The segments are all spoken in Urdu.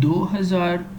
2000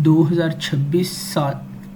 2026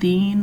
3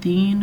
3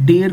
1.5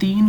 3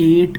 8,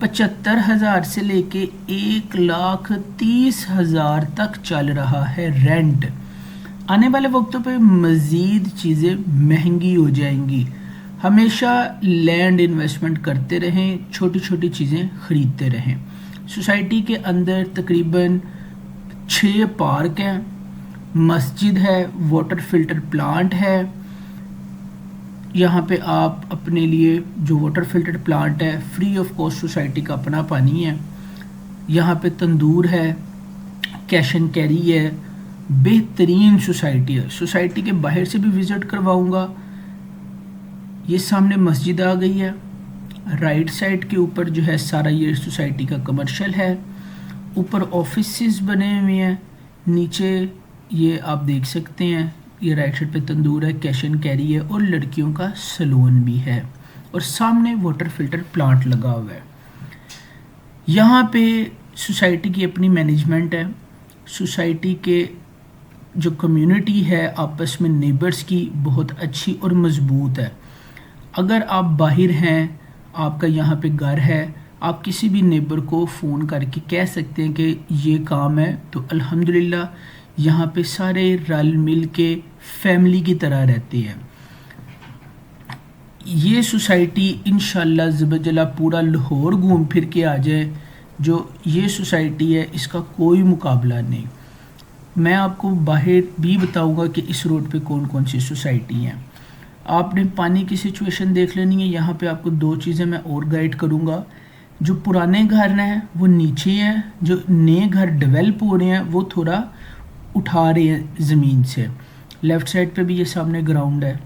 75,000 سے لے کے 1,30,000 تک چل رہا ہے رینٹ. آنے والے وقتوں پہ مزید چیزیں مہنگی ہو جائیں گی. ہمیشہ لینڈ انویسٹمنٹ کرتے رہیں, چھوٹی چھوٹی چیزیں خریدتے رہیں. سوسائٹی کے اندر تقریباً 6 پارک ہیں, مسجد ہے, واٹر فلٹر پلانٹ ہے. یہاں پہ آپ اپنے لیے جو واٹر فلٹر پلانٹ ہے فری آف کاسٹ سوسائٹی کا اپنا پانی ہے. یہاں پہ تندور ہے, کیش اینڈ کیری ہے. بہترین سوسائٹی ہے. سوسائٹی کے باہر سے بھی وزٹ کرواؤں گا. یہ سامنے مسجد آ گئی ہے. رائٹ سائڈ کے اوپر جو ہے سارا یہ سوسائٹی کا کمرشل ہے. اوپر آفیسز بنے ہوئے ہیں. نیچے یہ آپ دیکھ سکتے ہیں, یہ رائٹ سائڈ پہ تندور ہے, کیش اینڈ کیری ہے, اور لڑکیوں کا سلون بھی ہے, اور سامنے واٹر فلٹر پلانٹ لگا ہوا ہے. یہاں پہ سوسائٹی کی اپنی مینجمنٹ ہے. سوسائٹی کے جو کمیونٹی ہے آپس میں نیبرز کی بہت اچھی اور مضبوط ہے. اگر آپ باہر ہیں, آپ کا یہاں پہ گھر ہے, آپ کسی بھی نیبر کو فون کر کے کہہ سکتے ہیں کہ یہ کام ہے, تو الحمدللہ یہاں پہ سارے رل مل کے فیملی کی طرح رہتے ہیں. یہ سوسائٹی انشاءاللہ زبجلہ پورا لاہور گھوم پھر کے آ جائے, جو یہ سوسائٹی ہے اس کا کوئی مقابلہ نہیں. میں آپ کو باہر بھی بتاؤں گا کہ اس روڈ پہ کون کون سی سوسائٹی ہیں. آپ نے پانی کی سچویشن دیکھ لینی ہے. یہاں پہ آپ کو 2 چیزیں میں اور گائیڈ کروں گا. جو پرانے گھر ہیں وہ نیچے ہیں, جو نئے گھر ڈیولپ ہو رہے ہیں وہ تھوڑا اٹھا رہے ہیں زمین سے. لیفٹ سائڈ پہ بھی یہ سامنے گراؤنڈ ہے.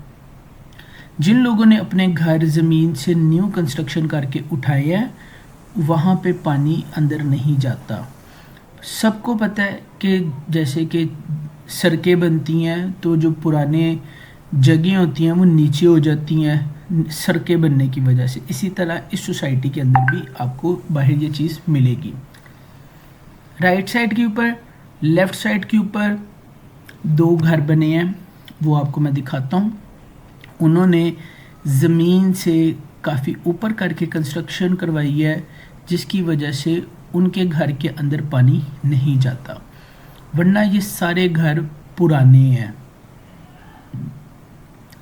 جن لوگوں نے اپنے گھر زمین سے نیو کنسٹرکشن کر کے اٹھائے ہیں وہاں پہ پانی اندر نہیں جاتا. سب کو پتہ ہے کہ جیسے کہ سڑکیں بنتی ہیں تو جو پرانے جگہیں ہوتی ہیں وہ نیچے ہو جاتی ہیں سڑکیں بننے کی وجہ سے. اسی طرح اس سوسائٹی کے اندر بھی آپ کو باہر یہ چیز ملے گی. رائٹ سائڈ کے اوپر, لیفٹ سائڈ کے اوپر 2 گھر بنے ہیں, وہ آپ کو میں دکھاتا ہوں. انہوں نے زمین سے کافی اوپر کر کے کنسٹرکشن کروائی ہے, جس کی وجہ سے ان کے گھر کے اندر پانی نہیں جاتا, ورنہ یہ سارے گھر پرانے ہیں.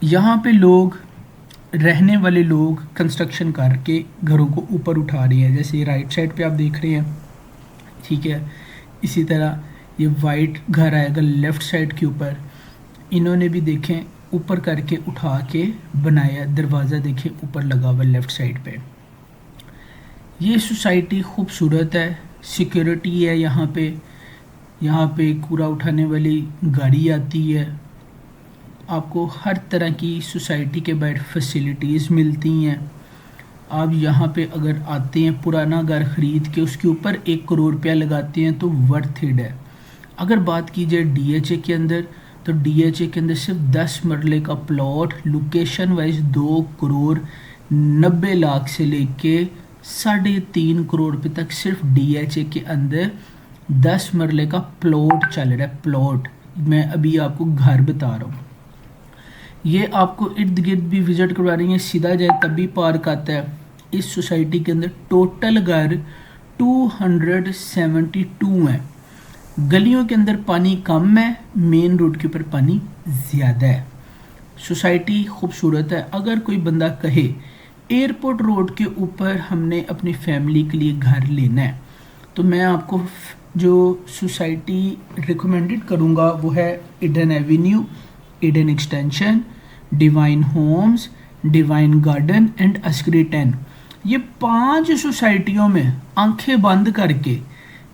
یہاں پہ لوگ, رہنے والے لوگ کنسٹرکشن کر کے گھروں کو اوپر اٹھا رہے ہیں. جیسے یہ رائٹ سائڈ پہ آپ دیکھ رہے ہیں, ٹھیک ہے. اسی طرح یہ وائٹ گھر آئے گا لیفٹ سائڈ کے اوپر. انہوں نے بھی دیکھیں اوپر کر کے اٹھا کے بنایا. دروازہ دیکھیں اوپر لگا ہوا لیفٹ سائڈ پہ. یہ سوسائٹی خوبصورت ہے, سیکیورٹی ہے. یہاں پہ کوڑا اٹھانے والی گاڑی آتی ہے. آپ کو ہر طرح کی سوسائٹی کے باہر فیسیلیٹیز ملتی ہیں. آپ یہاں پہ اگر آتے ہیں پرانا گھر خرید کے اس کے اوپر 1 کروڑ روپیہ لگاتے ہیں تو ورتھ اٹ ہے. اگر بات کی جائے ڈی ایچ اے کے اندر, تو ڈی ایچ اے کے اندر صرف 10 مرلے کا پلاٹ لوکیشن وائز 2,90,00,000 سے لے کے 3.5 کروڑ روپے تک صرف ڈی ایچ اے کے اندر 10 مرلے کا پلاٹ چل رہا ہے. پلاٹ میں ابھی آپ کو گھر بتا رہا ہوں. یہ آپ کو ارد گرد بھی وزٹ کروا رہی ہیں, سیدھا جائے تب بھی پارک آتا ہے. اس سوسائٹی کے اندر ٹوٹل گھر 272 ہیں. گلیوں کے اندر پانی کم ہے, مین روڈ کے اوپر پانی زیادہ ہے. سوسائٹی خوبصورت ہے. اگر کوئی بندہ کہے ایئرپورٹ روڈ کے اوپر ہم نے اپنی فیملی کے لیے گھر لینا ہے, تو میں آپ کو جو سوسائٹی ریکمینڈڈ کروں گا وہ ہے Eden Avenue, Eden Extension, Divine Homes, Divine Garden and Askari 10. یہ 5 سوسائٹیوں میں آنکھیں بند کر کے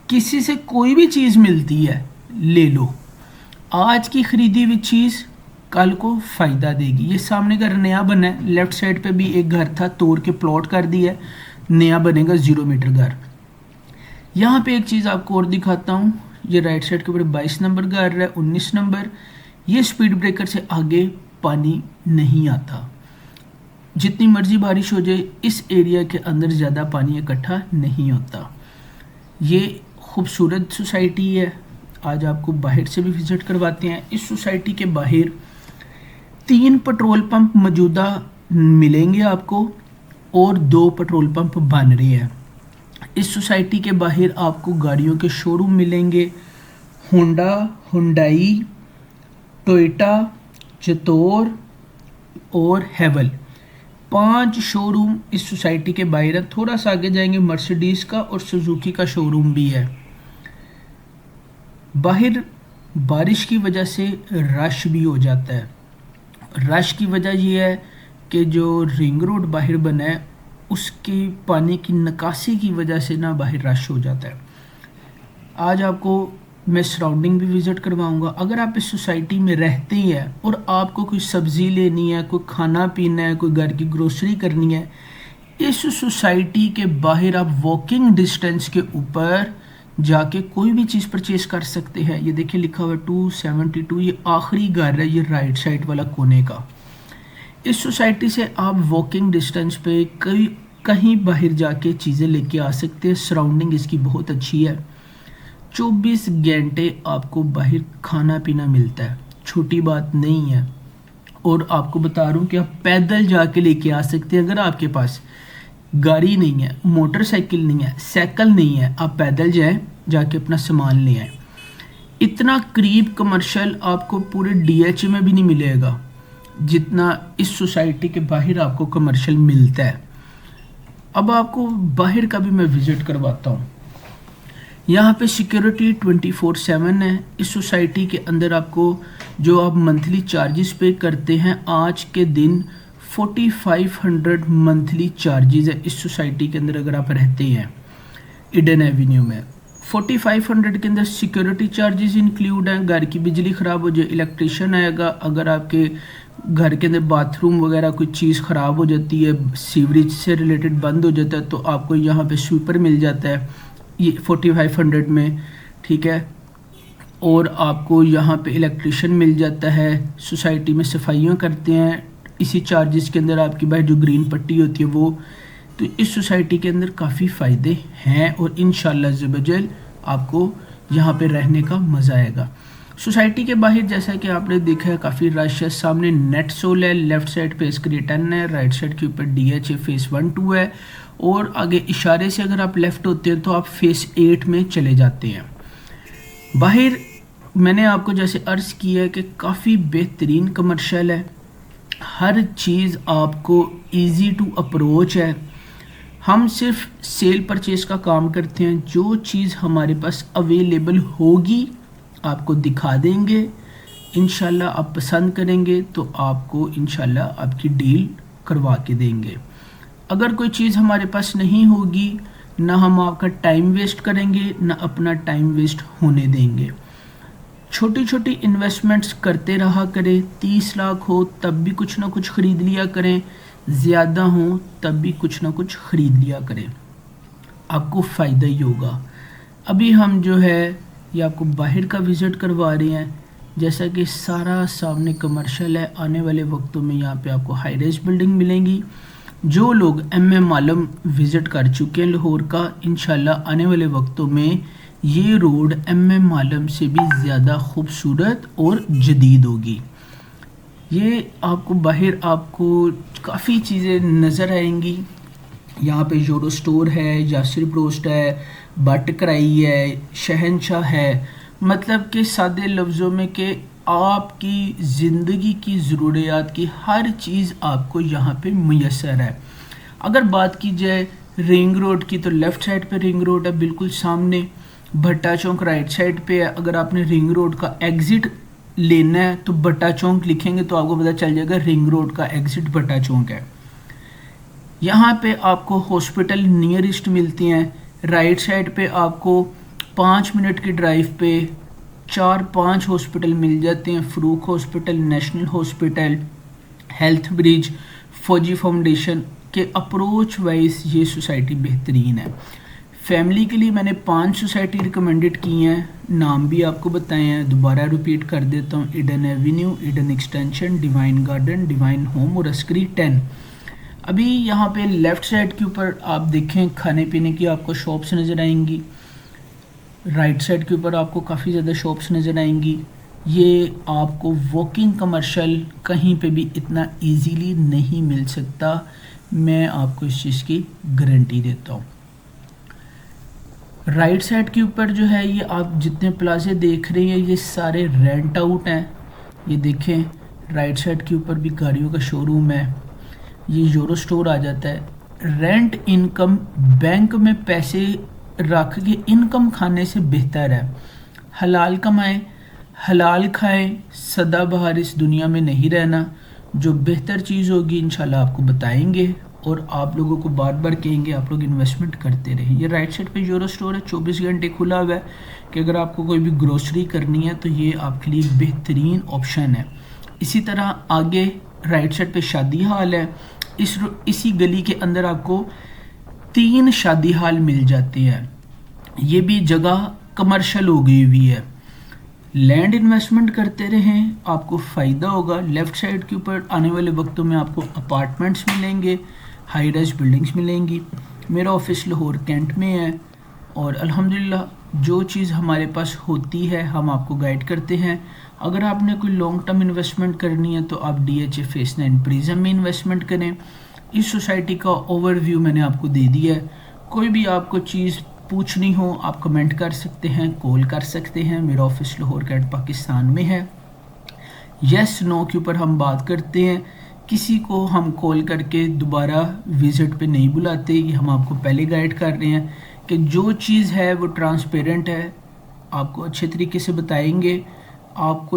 کسی سے کوئی بھی چیز ملتی ہے لے لو. آج کی خریدی ہوئی چیز کل کو فائدہ دے گی. یہ سامنے گھر نیا بنا ہے, لیفٹ سائڈ پہ بھی ایک گھر تھا توڑ کے پلاٹ کر دیا ہے, نیا بنے گا 0 میٹر گھر. یہاں پہ ایک چیز آپ کو اور دکھاتا ہوں. یہ رائٹ سائڈ کے اوپر 22 نمبر گھر ہے, 19 نمبر. یہ سپیڈ بریکر سے آگے پانی نہیں آتا. جتنی مرضی بارش ہو جائے اس ایریا کے اندر زیادہ پانی اکٹھا نہیں ہوتا. یہ خوبصورت سوسائٹی ہے. آج آپ کو باہر سے بھی وزٹ کرواتے ہیں. اس سوسائٹی کے باہر 3 پٹرول پمپ موجودہ ملیں گے آپ کو, اور 2 پٹرول پمپ بن رہے ہیں. اس سوسائٹی کے باہر آپ کو گاڑیوں کے شو روم ملیں گے، ہونڈا، ہنڈائی، ٹوئٹا، چتور اور ہیول، 5 شو روم اس سوسائٹی کے باہر ہے۔ تھوڑا سا آگے جائیں گے مرسیڈیز کا اور سوزوکی کا شو روم بھی ہے۔ باہر بارش کی وجہ سے رش بھی ہو جاتا ہے۔ رش کی وجہ یہ ہے کہ جو رنگ روڈ باہر بنا ہے اس کی پانی کی نکاسی کی وجہ سے نا باہر رش ہو جاتا ہے۔ آج آپ کو میں سراؤنڈنگ بھی وزٹ کرواؤں گا۔ اگر آپ اس سوسائٹی میں رہتے ہیں اور آپ کو کوئی سبزی لینی ہے، کوئی کھانا پینا ہے، کوئی گھر کی گروسری کرنی ہے، اس سوسائٹی کے باہر آپ واکنگ ڈسٹینس کے اوپر جا کے کوئی بھی چیز پرچیز کر سکتے ہیں۔ یہ دیکھیں لکھا ہوا ہے 272، یہ آخری گھر ہے یہ رائٹ سائڈ والا کونے کا۔ اس سوسائٹی سے آپ واکنگ ڈسٹینس پہ کہیں باہر جا کے چیزیں لے کے آ سکتے ہیں۔ سراؤنڈنگ اس کی بہت اچھی ہے، 24 گھنٹے آپ کو باہر کھانا پینا ملتا ہے، چھوٹی بات نہیں ہے۔ اور آپ کو بتا رہا ہوں کہ آپ پیدل جا کے لے کے آ سکتے ہیں۔ اگر آپ کے پاس گاڑی نہیں ہے، موٹر سائیکل نہیں ہے، سائیکل نہیں ہے، آپ پیدل جائیں، جا کے اپنا سامان لے آئیں۔ اتنا قریب کمرشل آپ کو پورے ڈی ایچ اے میں بھی نہیں ملے گا جتنا اس سوسائٹی کے باہر آپ کو کمرشل ملتا ہے۔ اب آپ کو باہر کا بھی میں وزٹ کرواتا ہوں۔ یہاں پہ سیکیورٹی 24/7 ہے۔ اس سوسائٹی کے اندر آپ کو جو آپ منتھلی چارجز پے کرتے ہیں، آج کے دن 4500 منتھلی چارجز ہے اس سوسائٹی کے اندر اگر آپ رہتے ہیں ایڈن ایونیو میں۔ 4500 کے اندر سیکیورٹی چارجز انکلیوڈ ہیں، گھر کی بجلی خراب ہو جائے الیکٹریشین آئے گا، اگر آپ کے گھر کے اندر باتھ روم وغیرہ کوئی چیز خراب ہو جاتی ہے، سیوریج سے ریلیٹڈ بند ہو جاتا ہے تو آپ کو یہاں پہ سویپر مل جاتا ہے یہ 4500 میں، ٹھیک ہے۔ اور آپ کو یہاں پہ الیکٹریشین مل جاتا ہے، سوسائٹی میں صفائیاں کرتے ہیں اسی چارجز کے اندر، آپ کی باہر جو گرین پٹی ہوتی ہے وہ۔ تو اس سوسائٹی کے اندر کافی فائدے ہیں اور انشاءاللہ عز و جل آپ کو یہاں پہ رہنے کا مزہ آئے گا۔ سوسائٹی کے باہر جیسا کہ آپ نے دیکھا ہے کافی رش ہے، سامنے نیٹ سول ہے، لیفٹ سائڈ پہ اسکری 10 ہے، رائٹ سائڈ کے اوپر ڈی ایچ اے فیس 1-2 ہے، اور آگے اشارے سے اگر آپ لیفٹ ہوتے ہیں تو آپ فیس 8 میں چلے جاتے ہیں۔ باہر میں نے آپ کو جیسے عرض کیا ہے کہ کافی بہترین کمرشل ہے، ہر چیز آپ کو ایزی ٹو اپروچ ہے۔ ہم صرف سیل پرچیز کا کام کرتے ہیں، جو چیز ہمارے پاس اویلیبل ہوگی آپ کو دکھا دیں گے، انشاءاللہ آپ پسند کریں گے تو آپ کو انشاءاللہ آپ کی ڈیل کروا کے دیں گے۔ اگر کوئی چیز ہمارے پاس نہیں ہوگی، نہ ہم آپ کا ٹائم ویسٹ کریں گے، نہ اپنا ٹائم ویسٹ ہونے دیں گے۔ چھوٹی چھوٹی انویسٹمنٹس کرتے رہا کریں، 30 لاکھ ہو تب بھی کچھ نہ کچھ خرید لیا کریں، زیادہ ہوں تب بھی کچھ نہ کچھ خرید لیا کریں، آپ کو فائدہ ہی ہوگا۔ ابھی ہم جو ہے یہ آپ کو باہر کا وزٹ کروا رہے ہیں، جیسا کہ سارا سامنے کمرشل ہے۔ آنے والے وقتوں میں یہاں پہ آپ کو ہائی رائز بلڈنگ ملیں گی۔ جو لوگ ایم اے معلم وزٹ کر چکے ہیں لاہور کا، انشاءاللہ آنے والے وقتوں میں یہ روڈ ایم اے معلم سے بھی زیادہ خوبصورت اور جدید ہوگی۔ یہ آپ کو باہر آپ کو کافی چیزیں نظر آئیں گی۔ یہاں پہ یورو سٹور ہے، یاسر بروسٹ ہے، بٹ کرائی ہے، شہنشاہ ہے، مطلب کہ سادے لفظوں میں کہ آپ کی زندگی کی ضروریات کی ہر چیز آپ کو یہاں پہ میسر ہے۔ اگر بات کی جائے رنگ روڈ کی تو لیفٹ سائڈ پہ رنگ روڈ ہے بالکل سامنے، بھٹا چوک رائٹ سائڈ پہ ہے۔ اگر آپ نے رنگ روڈ کا ایگزٹ لینا ہے تو بھٹا چوک لکھیں گے تو آپ کو پتہ چل جائے گا رنگ روڈ کا ایگزٹ بھٹا چوک ہے۔ یہاں پہ آپ کو ہاسپٹل نیئرسٹ ملتے ہیں، رائٹ سائڈ پہ آپ کو 5 منٹ کی ڈرائیو پہ 4-5 ہاسپٹل مل جاتے ہیں، فروخ ہاسپٹل، نیشنل ہاسپٹل، ہیلتھ برج، فوجی فاؤنڈیشن کے اپروچ وائز یہ سوسائٹی بہترین ہے۔ فیملی کے لیے میں نے 5 سوسائٹی ریکمینڈڈ کی ہیں، نام بھی آپ کو بتائے ہیں، دوبارہ ریپیٹ کر دیتا ہوں، Eden Avenue, Eden Extension, Divine Garden, Divine Home اور اسکری 10۔ ابھی یہاں پہ لیفٹ سائڈ کے اوپر آپ دیکھیں کھانے پینے کی آپ کو شاپس نظر آئیں گی، رائٹ سائڈ کے اوپر آپ کو کافی زیادہ شاپس نظر آئیں گی۔ یہ آپ کو واکنگ کمرشل کہیں پہ بھی اتنا ایزیلی نہیں مل سکتا، میں آپ کو اس چیز کی گارنٹی دیتا ہوں۔ رائٹ سائڈ کے اوپر جو ہے یہ آپ جتنے پلازے دیکھ رہے ہیں یہ سارے رینٹ آؤٹ ہیں. یہ دیکھیں رائٹ سائڈ کے اوپر بھی گاڑیوں کا شو روم ہے. یہ یورو سٹور آ جاتا ہے. رینٹ انکم بینک میں پیسے رکھ کے انکم کھانے سے بہتر ہے. حلال کمائیں، حلال کھائیں، سدا بہار اس دنیا میں نہیں رہنا. جو بہتر چیز ہوگی انشاءاللہ آپ کو بتائیں گے اور آپ لوگوں کو بار بار کہیں گے آپ لوگ انویسٹمنٹ کرتے رہیں. یہ رائٹ سائڈ پہ یورو سٹور ہے، 24 گھنٹے کھلا ہوا ہے کہ اگر آپ کو کوئی بھی گروسری کرنی ہے تو یہ آپ کے لیے ایک بہترین آپشن ہے. اسی طرح آگے رائٹ سائڈ پہ شادی ہال ہے. اسی گلی کے اندر آپ کو 3 شادی ہال مل جاتے ہیں. یہ بھی جگہ کمرشل ہو گئی ہوئی ہے. لینڈ انویسٹمنٹ کرتے رہیں، آپ کو فائدہ ہوگا. لیفٹ سائڈ کے اوپر آنے والے وقتوں میں آپ کو اپارٹمنٹس ملیں گے، ہائی رائز بلڈنگس ملیں گی. میرا آفس لاہور کینٹ میں ہے اور الحمدللہ جو چیز ہمارے پاس ہوتی ہے ہم آپ کو گائیڈ کرتے ہیں. اگر آپ نے کوئی لانگ ٹرم انویسٹمنٹ کرنی ہے تو آپ DHA فیس 9 پریزم میں انویسٹمنٹ کریں. اس سوسائٹی کا اوور ویو میں نے آپ کو دے دیا ہے. کوئی بھی آپ کو چیز پوچھنی ہو آپ کمنٹ کر سکتے ہیں، کال کر سکتے ہیں. میرا آفس لاہور کینٹ پاکستان میں ہے. یس نو کے اوپر ہم بات کرتے ہیں. کسی کو ہم کال کر کے دوبارہ وزٹ پہ نہیں بلاتے. یہ ہم آپ کو پہلے گائیڈ کر رہے ہیں کہ جو چیز ہے وہ ٹرانسپیرنٹ ہے، آپ کو اچھے طریقے سے بتائیں گے. آپ کو